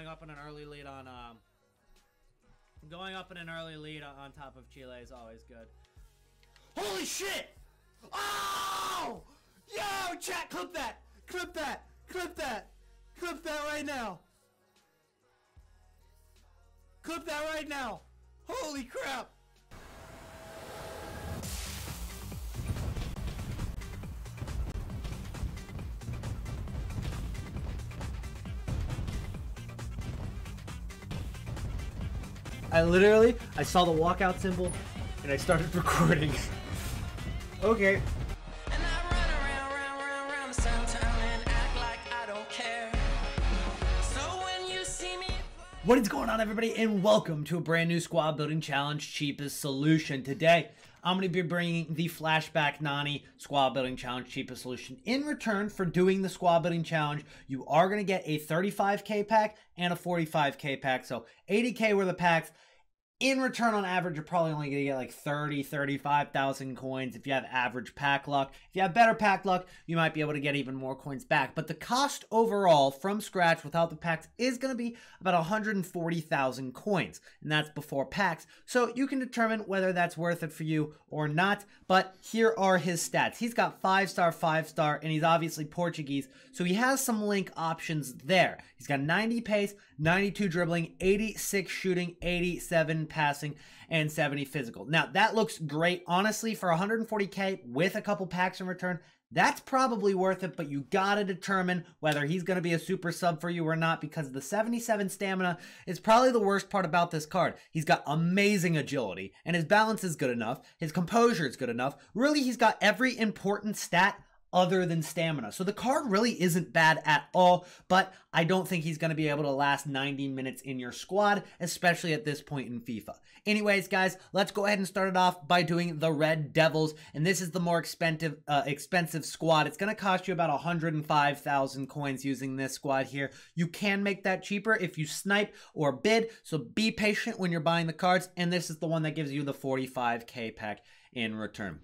going up in an early lead on top of Chile is always good. Holy shit! Oh! Yo, chat, clip that! Clip that! Clip that! Clip that right now! Clip that right now! Holy crap! I saw the walkout symbol and I started recording. Okay. And I run around the town and act like I don't care. So when you see me... What is going on, everybody, and welcome to a brand new squad building challenge, cheapest solution. Today, I'm going to be bringing the Flashback Nani squad building challenge, cheapest solution. In return for doing the squad building challenge, you are going to get a 35k pack and a 45k pack. So 80k worth of packs. In return, on average, you're probably only going to get like 35,000 coins if you have average pack luck. If you have better pack luck, you might be able to get even more coins back. But the cost overall from scratch without the packs is going to be about 140,000 coins. And that's before packs. So you can determine whether that's worth it for you or not. But here are his stats. He's got 5-star, 5-star, and he's obviously Portuguese. So he has some link options there. He's got 90 pace, 92 dribbling, 86 shooting, 87 passing, and 70 physical. Now, that looks great. Honestly, for 140k with a couple packs in return, that's probably worth it, but you gotta determine whether he's gonna be a super sub for you or not, because the 77 stamina is probably the worst part about this card. He's got amazing agility, and his balance is good enough. His composure is good enough. Really, he's got every important stat other than stamina. So the card really isn't bad at all, but I don't think he's going to be able to last 90 minutes in your squad, especially at this point in FIFA. Anyways, guys, let's go ahead and start it off by doing the Red Devils, and this is the more expensive squad. It's going to cost you about 105,000 coins using this squad here. You can make that cheaper if you snipe or bid, so be patient when you're buying the cards, and this is the one that gives you the 45k pack in return.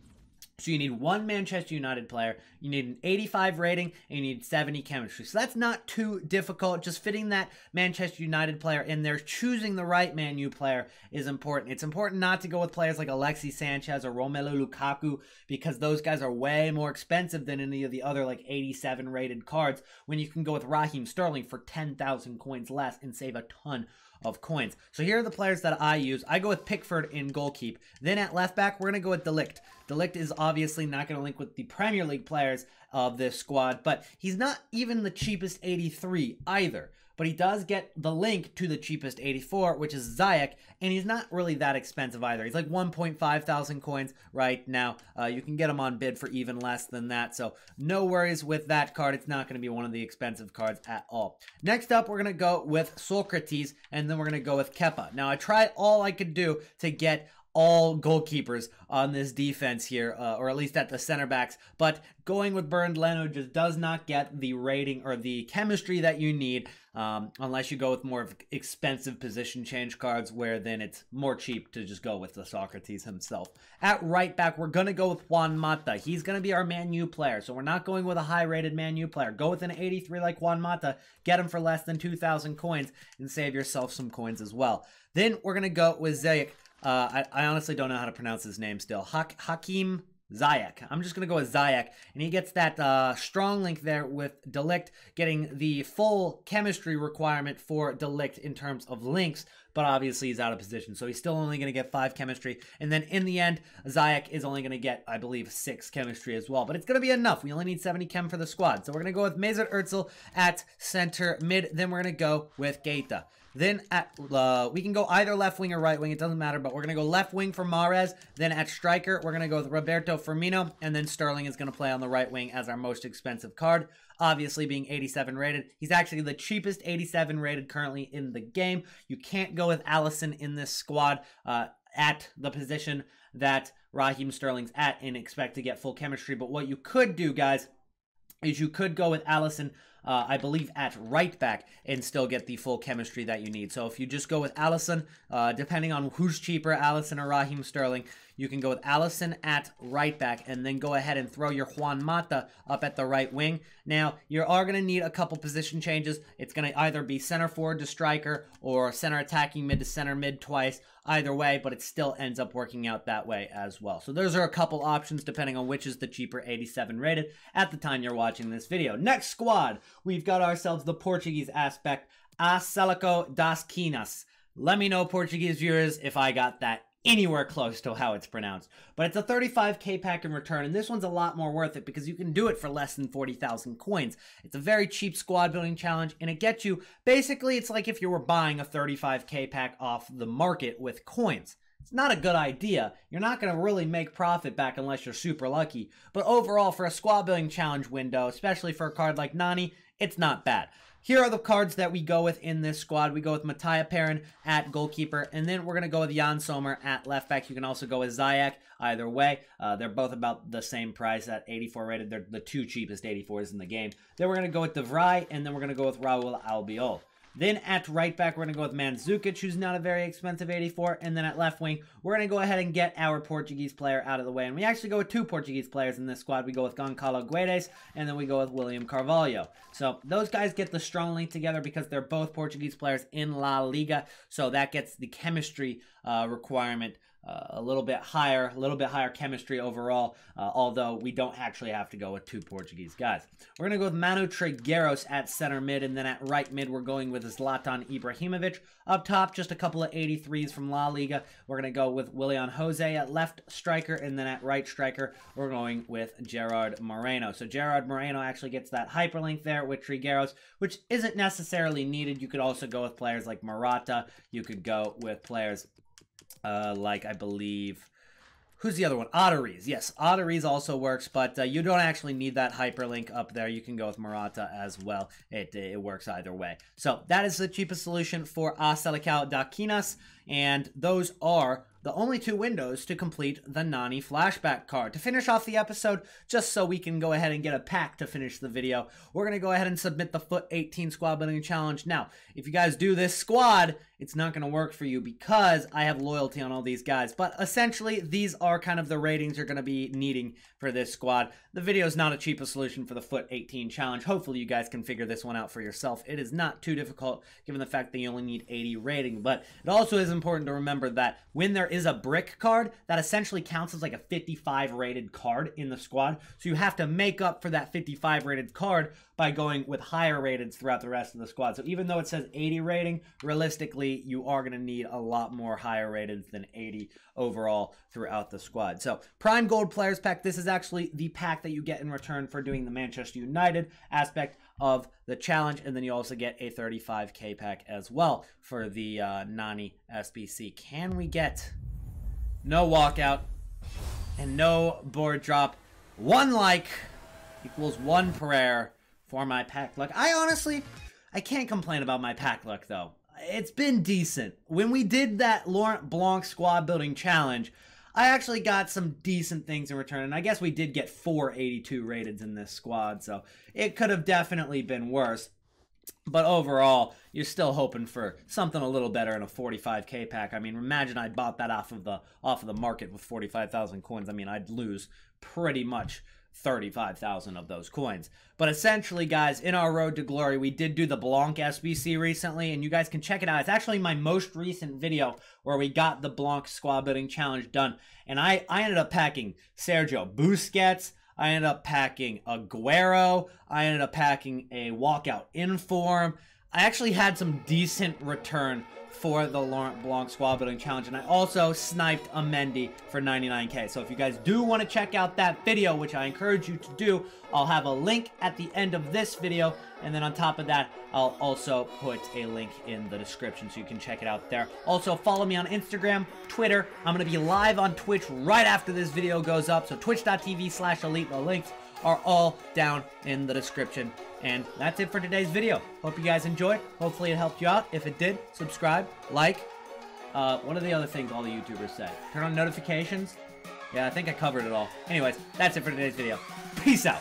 So you need one Manchester United player, you need an 85 rating, and you need 70 chemistry. So that's not too difficult. Just fitting that Manchester United player in there, choosing the right Man U player is important. It's important not to go with players like Alexis Sanchez or Romelu Lukaku, because those guys are way more expensive than any of the other like 87 rated cards, when you can go with Raheem Sterling for 10,000 coins less and save a ton of coins. So here are the players that I use. I go with Pickford in goalkeep. Then at left back, we're going to go with De Ligt. De Ligt is obviously not going to link with the Premier League players of this squad, but he's not even the cheapest 83 either. But he does get the link to the cheapest 84, which is Ziyech, and he's not really that expensive either. He's like 1.5 thousand coins right now. You can get him on bid for even less than that, so no worries with that card. It's not going to be one of the expensive cards at all. Next up, we're going to go with Socrates, and then we're going to go with Kepa. Now, I tried all I could do to get all goalkeepers on this defense here, or at least at the center backs, but going with Bernd Leno just does not get the rating or the chemistry that you need, unless you go with more expensive position change cards, where then it's more cheap to just go with the Socrates himself. At right back, we're going to go with Juan Mata. He's going to be our Man U player, so we're not going with a high-rated Man U player. Go with an 83 like Juan Mata, get him for less than 2,000 coins, and save yourself some coins as well. Then we're going to go with Ziyech. I honestly don't know how to pronounce his name still. Hakim Ziyech. I'm just going to go with Ziyech. And he gets that strong link there with De Ligt, getting the full chemistry requirement for De Ligt in terms of links. But obviously he's out of position, so he's still only going to get 5 chemistry. And then in the end, Ziyech is only going to get, I believe, 6 chemistry as well. But it's going to be enough. We only need 70 chem for the squad. So we're going to go with Mesut Ozil at center mid. Then we're going to go with Keita. Then at, we can go either left wing or right wing. It doesn't matter, but we're going to go left wing for Mahrez. Then at striker, we're going to go with Roberto Firmino. And then Sterling is going to play on the right wing as our most expensive card. Obviously being 87 rated. He's actually the cheapest 87 rated currently in the game. You can't go with Alisson in this squad at the position that Raheem Sterling's at and expect to get full chemistry. But what you could do, guys, is you could go with Alisson, I believe, at right back and still get the full chemistry that you need. So if you just go with Alisson, depending on who's cheaper, Alisson or Raheem Sterling, you can go with Allison at right back and then go ahead and throw your Juan Mata up at the right wing. Now, you are going to need a couple position changes. It's going to either be center forward to striker or center attacking mid to center mid twice. Either way, but it still ends up working out that way as well. So those are a couple options depending on which is the cheaper 87 rated at the time you're watching this video. Next squad, we've got ourselves the Portuguese aspect, SELECAO das QUINAS. Let me know, Portuguese viewers, if I got that anywhere close to how it's pronounced. But it's a 35k pack in return, and this one's a lot more worth it because you can do it for less than 40,000 coins. It's a very cheap squad building challenge, and it gets you, basically, it's like if you were buying a 35k pack off the market with coins. It's not a good idea. You're not going to really make profit back unless you're super lucky. But overall, for a squad building challenge window, especially for a card like Nani, it's not bad. Here are the cards that we go with in this squad. We go with Mattia Perrin at goalkeeper, and then we're going to go with Jan Sommer at left back. You can also go with Ziyech either way. They're both about the same price at 84 rated. They're the two cheapest 84s in the game. Then we're going to go with De Vrij, and then we're going to go with Raul Albiol. Then at right back, we're going to go with Mandzukic, who's not a very expensive 84. And then at left wing, we're going to go ahead and get our Portuguese player out of the way. And we actually go with two Portuguese players in this squad. We go with Goncalo Guedes, and then we go with William Carvalho. So those guys get the strong link together because they're both Portuguese players in La Liga. So that gets the chemistry requirement a little bit higher chemistry overall, although we don't actually have to go with two Portuguese guys. We're going to go with Manu Trigueros at center mid, and then at right mid, we're going with Zlatan Ibrahimovic. Up top, just a couple of 83s from La Liga. We're going to go with Willian Jose at left striker, and then at right striker, we're going with Gerard Moreno. So Gerard Moreno actually gets that hyperlink there with Trigueros, which isn't necessarily needed. You could also go with players like Morata. You could go with players like, I believe, who's the other one? Otteries. Yes, Otteries also works, but you don't actually need that hyperlink up there. You can go with Morata as well. It works either way. So that is the cheapest solution for SELECAO das QUINAS, and those are the only two windows to complete the Nani flashback card. To finish off the episode, just so we can go ahead and get a pack to finish the video, we're going to go ahead and submit the Foot 18 squad building challenge. Now, if you guys do this squad, it's not going to work for you because I have loyalty on all these guys. But essentially, these are kind of the ratings you're going to be needing for this squad. The video is not a cheapest solution for the Foot 18 challenge. Hopefully, you guys can figure this one out for yourself. It is not too difficult given the fact that you only need 80 rating. But it also is important to remember that when there is a brick card, that essentially counts as like a 55 rated card in the squad. So you have to make up for that 55 rated card by going with higher rateds throughout the rest of the squad. So even though it says 80 rating, realistically, you are going to need a lot more higher rated than 80 overall throughout the squad. So Prime Gold Players Pack, this is actually the pack that you get in return for doing the Manchester United aspect of the challenge, and then you also get a 35k pack as well for the Nani Sbc. Can we get no walkout and no board drop? One like equals one prayer for my pack luck. I can't complain about my pack luck though. It's been decent. When we did that Laurent Blanc squad building challenge, I actually got some decent things in return, and I guess we did get 482 rateds in this squad, so it could have definitely been worse. But overall, you're still hoping for something a little better in a 45k pack. I mean, imagine I bought that off of the market with 45,000 coins. I mean, I'd lose pretty much 35,000 of those coins. But essentially, guys, in our road to glory, we did do the Blanc SBC recently, and you guys can check it out. It's actually my most recent video where we got the Blanc squad building challenge done. And I ended up packing Sergio Busquets. I ended up packing Aguero. I ended up packing a walkout inform. I actually had some decent return for the Laurent Blanc squad building challenge, and I also sniped a Mendy for 99k. So if you guys do want to check out that video, which I encourage you to do, I'll have a link at the end of this video, and then on top of that, I'll also put a link in the description so you can check it out there. Also, follow me on Instagram, Twitter. I'm going to be live on Twitch right after this video goes up, so twitch.tv/ELYYT. The links are all down in the description. And that's it for today's video. Hope you guys enjoyed. Hopefully it helped you out. If it did, subscribe, like. What are the other things all the YouTubers say? Turn on notifications? Yeah, I think I covered it all. Anyways, that's it for today's video. Peace out.